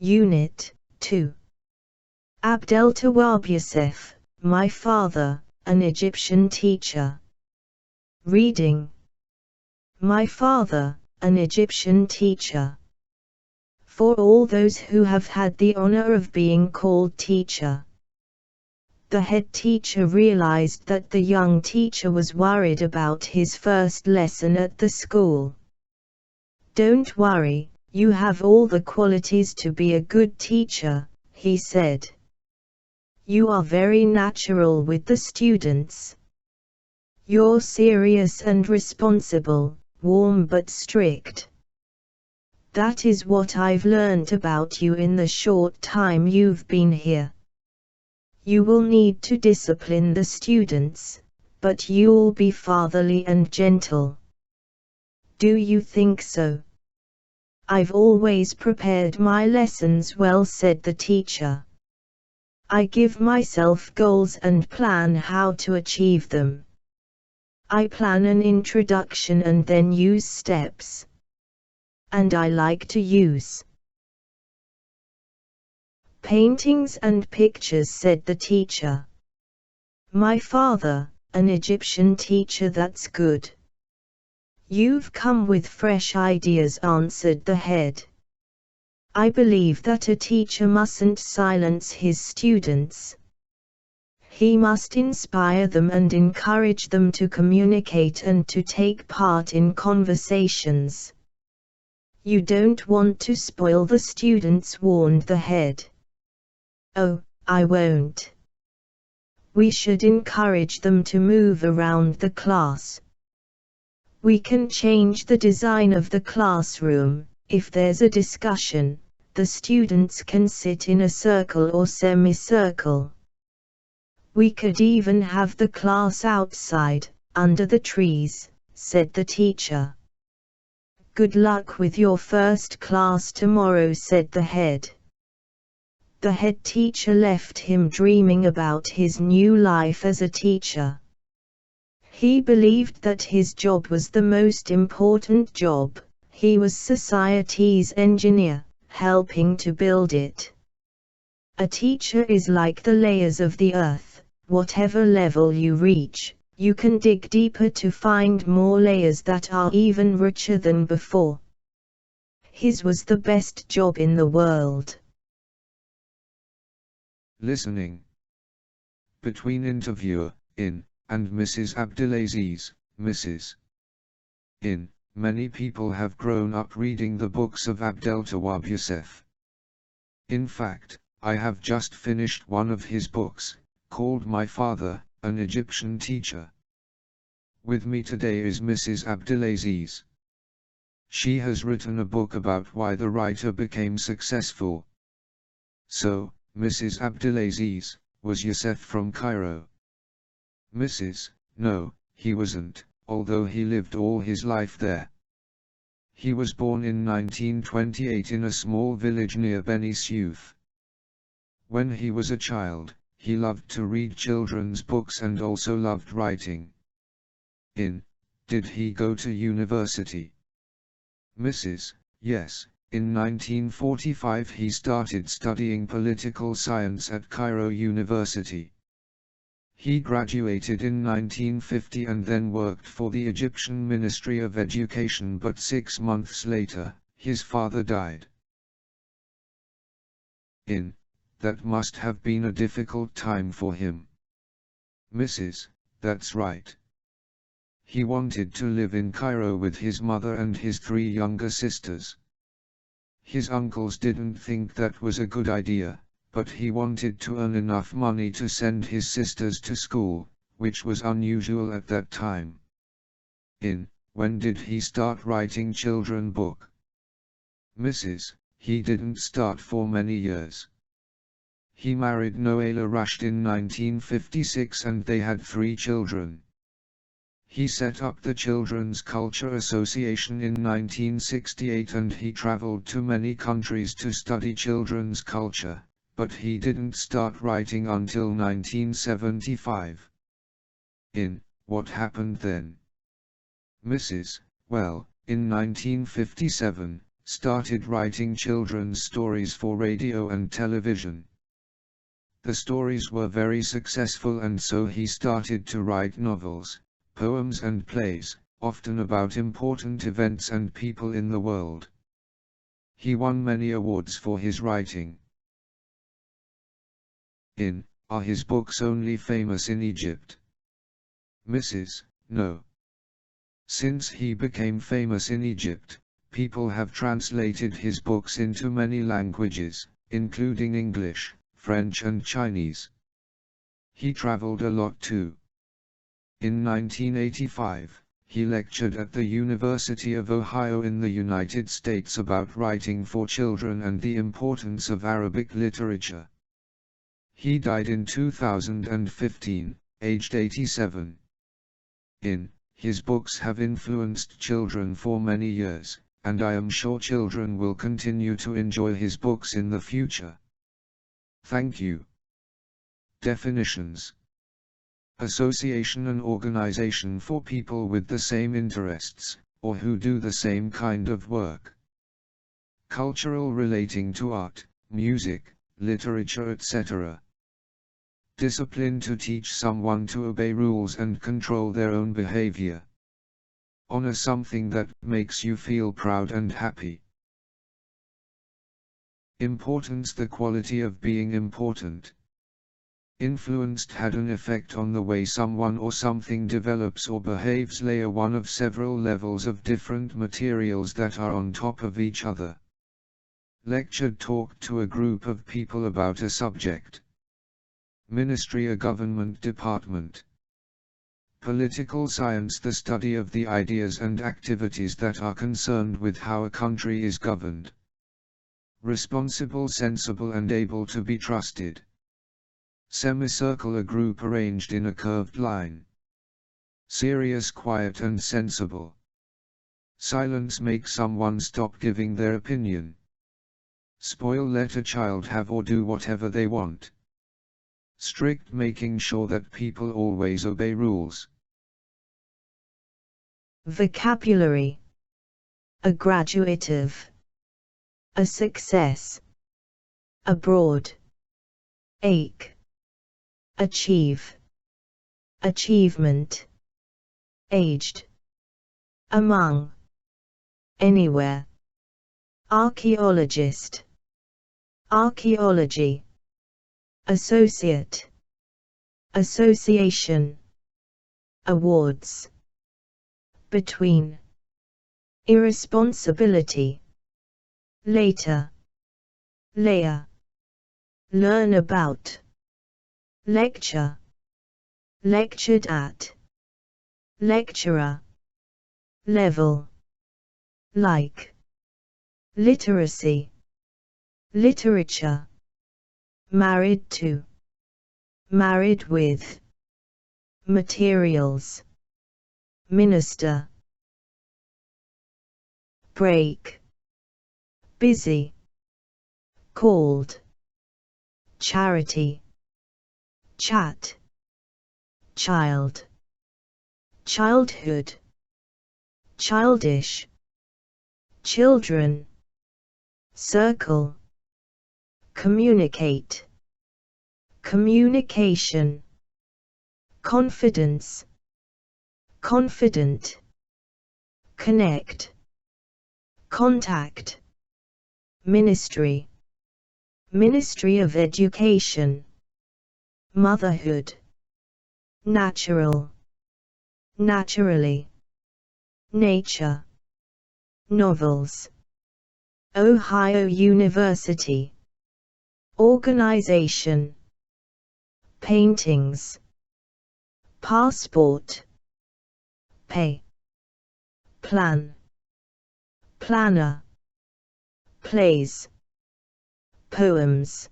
Unit 2. Abdel-Tawab Youssef, my father, an Egyptian teacher. Reading. My father, an Egyptian teacher. For all those who have had the honor of being called teacher. The head teacher realized that the young teacher was worried about his first lesson at the school. Don't worry, you have all the qualities to be a good teacher, he said. You are very natural with the students. You're serious and responsible, warm but strict. That is what I've learned about you in the short time you've been here. You will need to discipline the students, but you'll be fatherly and gentle. Do you think so? I've always prepared my lessons well, said the teacher. I give myself goals and plan how to achieve them. I plan an introduction and then use steps. And I like to use paintings and pictures, said the teacher. My father, an Egyptian teacher, that's good. You've come with fresh ideas, answered the head. I believe that a teacher mustn't silence his students. He must inspire them and encourage them to communicate and to take part in conversations. You don't want to spoil the students, warned the head. Oh, I won't. We should encourage them to move around the class. We can change the design of the classroom. If there's a discussion, the students can sit in a circle or semicircle. We could even have the class outside, under the trees, said the teacher. Good luck with your first class tomorrow, said the head. The head teacher left him dreaming about his new life as a teacher. He believed that his job was the most important job. He was society's engineer, helping to build it. A teacher is like the layers of the earth. Whatever level you reach, you can dig deeper to find more layers that are even richer than before. His was the best job in the world. Listening. Between interviewer, in, and Mrs. Abdelaziz, Mrs. In, many people have grown up reading the books of Abdel-Tawab Youssef. In fact, I have just finished one of his books, called My Father, an Egyptian Teacher. With me today is Mrs. Abdelaziz. She has written a book about why the writer became successful. So, Mrs. Abdelaziz, was Youssef from Cairo? Mrs. No, he wasn't, although he lived all his life there. He was born in 1928 in a small village near Beni Suef. When he was a child, he loved to read children's books and also loved writing. Did he go to university? Mrs. Yes, in 1945 he started studying political science at Cairo University. He graduated in 1950 and then worked for the Egyptian Ministry of Education, but 6 months later, his father died. That must have been a difficult time for him. Mrs. That's right. He wanted to live in Cairo with his mother and his 3 younger sisters. His uncles didn't think that was a good idea, but he wanted to earn enough money to send his sisters to school, which was unusual at that time. When did he start writing children's book? Mrs. He didn't start for many years. He married Noela Rashid in 1956 and they had 3 children. He set up the Children's Culture Association in 1968 and he traveled to many countries to study children's culture, but he didn't start writing until 1975. What happened then? Mrs. Well, in 1957, started writing children's stories for radio and television. The stories were very successful, and so he started to write novels, poems and plays, often about important events and people in the world. He won many awards for his writing. Are his books only famous in Egypt? No. Since he became famous in Egypt, people have translated his books into many languages, including English, French and Chinese. He traveled a lot too. In 1985, he lectured at the University of Ohio in the United States about writing for children and the importance of Arabic literature. He died in 2015, aged 87. His books have influenced children for many years, and I am sure children will continue to enjoy his books in the future. Thank you. Definitions. Association: an organization for people with the same interests, or who do the same kind of work. Cultural: relating to art, music, literature, etc. Discipline: to teach someone to obey rules and control their own behavior. Honor: something that makes you feel proud and happy. Importance: the quality of being important. Influenced: had an effect on the way someone or something develops or behaves. Layer: one of several levels of different materials that are on top of each other. Lectured: talked to a group of people about a subject. Ministry: a government department. Political science: the study of the ideas and activities that are concerned with how a country is governed. Responsible: sensible and able to be trusted. Semicircle: a group arranged in a curved line. Serious: quiet and sensible. Silence: make someone stop giving their opinion. Spoil: let a child have or do whatever they want. Strict: making sure that people always obey rules. Vocabulary: a graduative, a success, abroad, ache, achieve, achievement, aged, among, anywhere, archaeologist, archaeology, associate, association, awards, between, irresponsibility, later, layer, learn about, lecture, lectured at, lecturer, level, like, literacy, literature, married to, married with, materials, minister, break, busy, called, charity, chat, child, childhood, childish, children, circle, communicate, communication, confidence, confident, connect, contact, ministry, Ministry of Education, motherhood, natural, naturally, nature, novels, Ohio University, organization, paintings, passport, pay, plan, planner, plays, poems.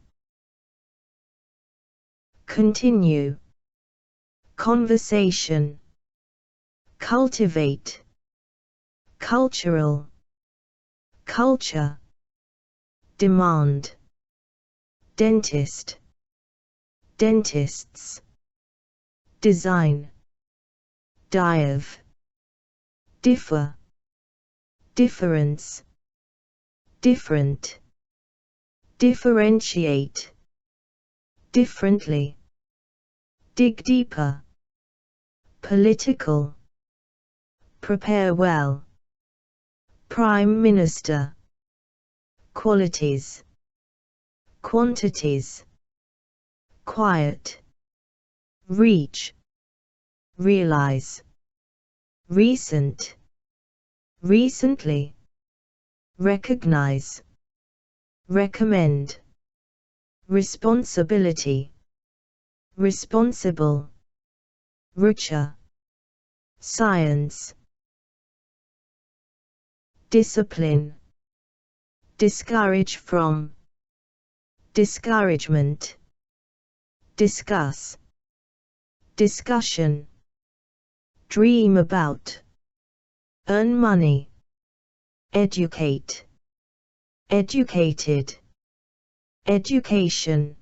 Continue, conversation, cultivate, cultural, culture, demand, dentist, dentists, design, dive, differ, difference, different, differentiate, differently, dig deeper, political, prepare well, prime minister, qualities, quantities, quiet, reach, realize, recent, recently, recognize, recommend, responsibility, responsible, richer, science, discipline, discourage from, discouragement, discuss, discussion, dream about, earn money, educate, educated, education,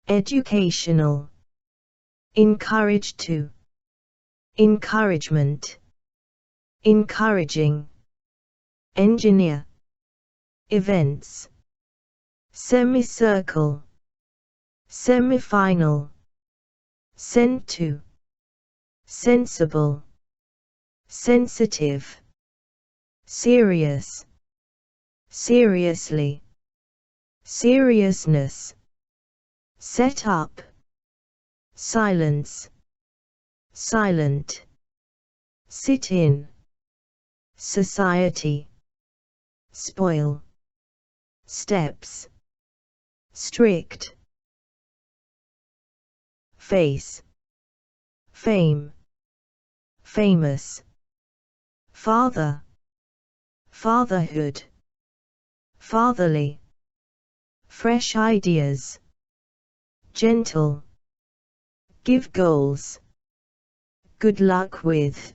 educational, encourage to, encouragement, encouraging, engineer, events, semicircle, semifinal, send to, sensible, sensitive, serious, seriously, seriousness, set up, silence, silent, sit in, society, spoil, steps, strict, face, fame, famous, father, fatherhood, fatherly, fresh ideas, gentle, give goals, good luck with,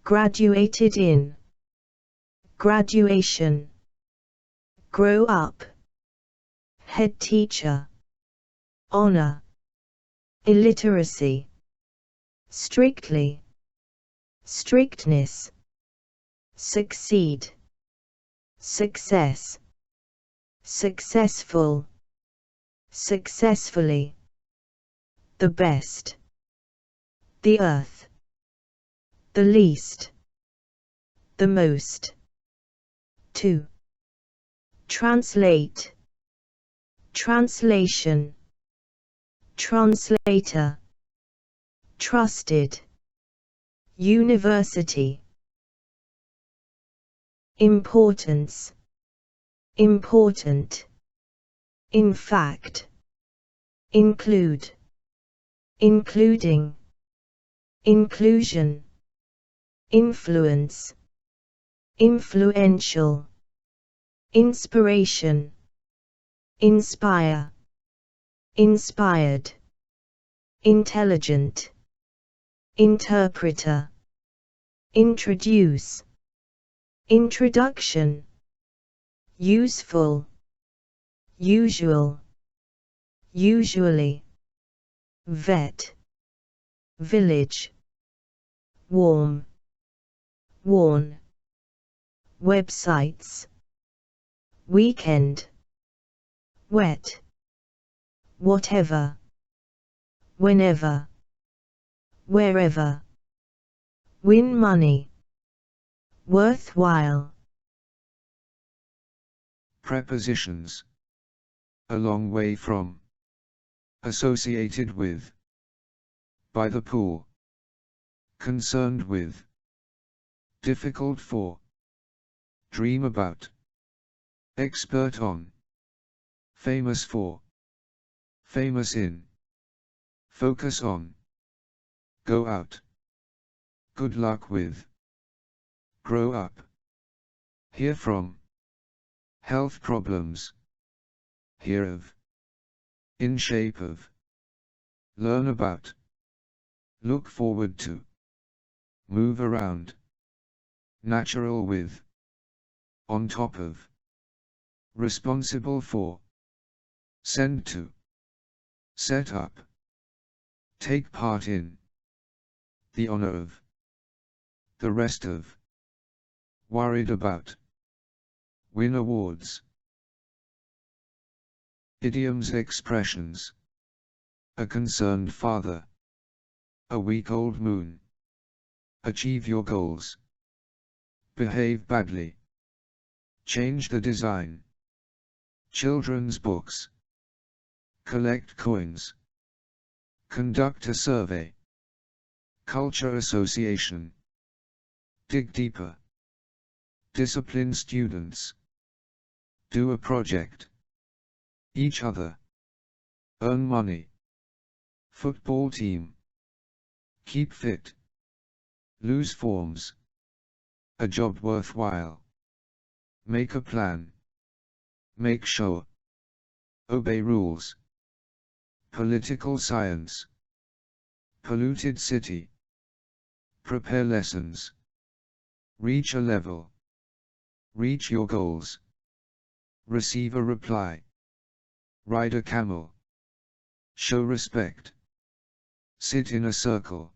graduated in, graduation, grow up, head teacher, honor, illiteracy, strictly, strictness, succeed, success, successful, successfully, the best, the earth, the least, the most, to, translate, translation, translator, trusted, university, importance, important, in fact, include, including, inclusion, influence, influential, inspiration, inspire, inspired, intelligent, interpreter, introduce, introduction, useful, usual, usually, vet, village, warm, worn, websites, weekend, wet, whatever, whenever, wherever, win money, worthwhile. Prepositions: a long way from, associated with, by the pool, concerned with, difficult for, dream about, expert on, famous for, famous in, focus on, go out, good luck with, grow up, hear from, health problems, hear of, in shape of, learn about, look forward to, move around, natural with, on top of, responsible for, send to, set up, take part in, the honor of, the rest of, worried about, Win awards. Idioms, expressions. A concerned father. A week-old moon. Achieve your goals. Behave badly. Change the design. Children's books. Collect coins. Conduct a survey. Culture association. Dig deeper. Discipline students. Do a project. Each other. Earn money. Football team. Keep fit. Lose forms. A job worthwhile. Make a plan. Make sure. Obey rules. Political science. Polluted city. Prepare lessons. Reach a level. Reach your goals. Receive a reply. Ride a camel. Show respect. Sit in a circle.